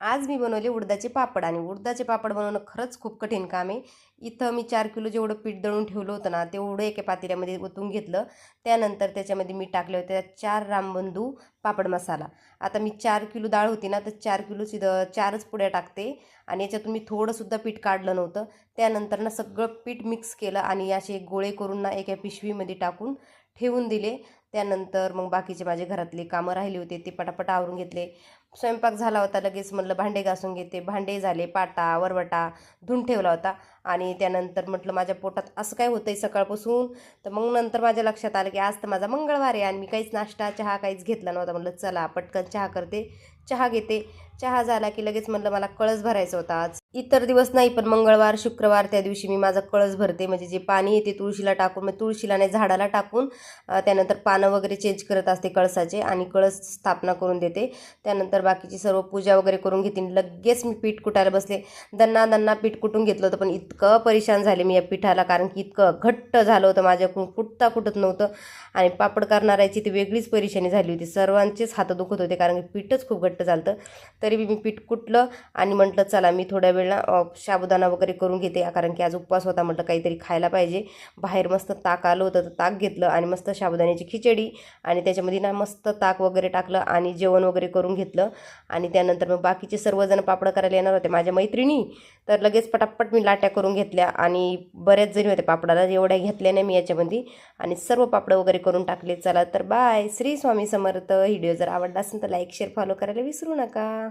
आज मी बनवले उडदाचे पापड आणि उडदाचे पापड बनवणं खरंच खूप कठीण काम आहे. इथं मी 4 किलो जेवढं पीठ दळून ठेवलं होतं ना, तेवढं एका पातेल्यामध्ये ओतून घेतलं. त्यानंतर त्याच्यामध्ये मी टाकले होते 4 रामबंधू पापड मसाला. आता मी 4 किलो डाळ होती ना, तर 4 किलोची 4च पुड्या टाकते आणि याच्यातून मी थोडंसुद्धा पीठ काढलं नव्हतं. त्यानंतर ना सगळं पीठ मिक्स केलं आणि असे गोळे करून ना एका पिशवीमध्ये टाकून ठेवून दिले. त्यानंतर मग बाकीचे माझे घरातले कामं राहिले होते ते पटापट आवरून घेतले. स्वयंपाक झाला होता लगेच म्हटलं भांडे घासून घेते. भांडे झाले, पाटा वरवटा धुवून ठेवला होता आणि त्यानंतर म्हटलं माझ्या पोटात असं काय होतंय सकाळपासून. तर मग नंतर माझ्या लक्षात आलं की आज तर माझा मंगळवार आहे आणि मी काहीच नाश्ता चहा काहीच घेतला नव्हता. म्हटलं चला पटकन चहा करते, चहा घेते. चहा झाला की लगेच म्हटलं मला कळस भरायचा होता आज. इतर दिवस नाही पण मंगळवार शुक्रवार त्या दिवशी मी माझा कळस भरते. म्हणजे जे पाणी येते तुळशीला टाकून, मग तुळशीला नाही झाडाला टाकून त्यानंतर पानं वगैरे चेंज करत असते कळसाचे आणि कळस स्थापना करून देते. त्यानंतर बाकीची सर्व पूजा वगैरे करून घेते. लगेच मी पीठ कुटायला बसले. दन्ना पीठ कुटून घेतलं होतं पण इतकं परेशान झाले मी या पिठाला, कारण की इतकं घट्ट झालं होतं माझ्याकडून, कुटत नव्हतं. आणि पापड करणाऱ्याची ती वेगळीच परेशानी झाली होती. सर्वांचेच हात दुखत होते कारण की पीठच खूप घट्ट झालं. तरी मी पीठ कुटलं आणि म्हटलं चला मी थोड्या वेळा साबुदाणा वगैरे करून घेते, कारण की आज उपवास होता. म्हटलं काहीतरी खायला पाहिजे. बाहेर मस्त ताक आलं होतं तर ताक घेतलं आणि मस्त साबुदाण्याची खिचडी आणि त्याच्यामध्ये ना मस्त ताक वगैरे टाकलं आणि जेवण वगैरे करून घेतलं. आणि त्यानंतर मग बाकीचे सर्वजण पापड करायला येणार होते माझ्या मैत्रिणी, तर लगेच पटापट मी लाट्या करून घेतल्या आणि बऱ्याच जणी होते पापडाला, एवढ्या घेतल्या नाही मी याच्यामध्ये आणि सर्व पापड वगैरे करून टाकले. चला तर बाय. श्री स्वामी समर्थ. व्हिडिओ जर आवडला असेल तर लाईक शेअर फॉलो करायला विसरू नका.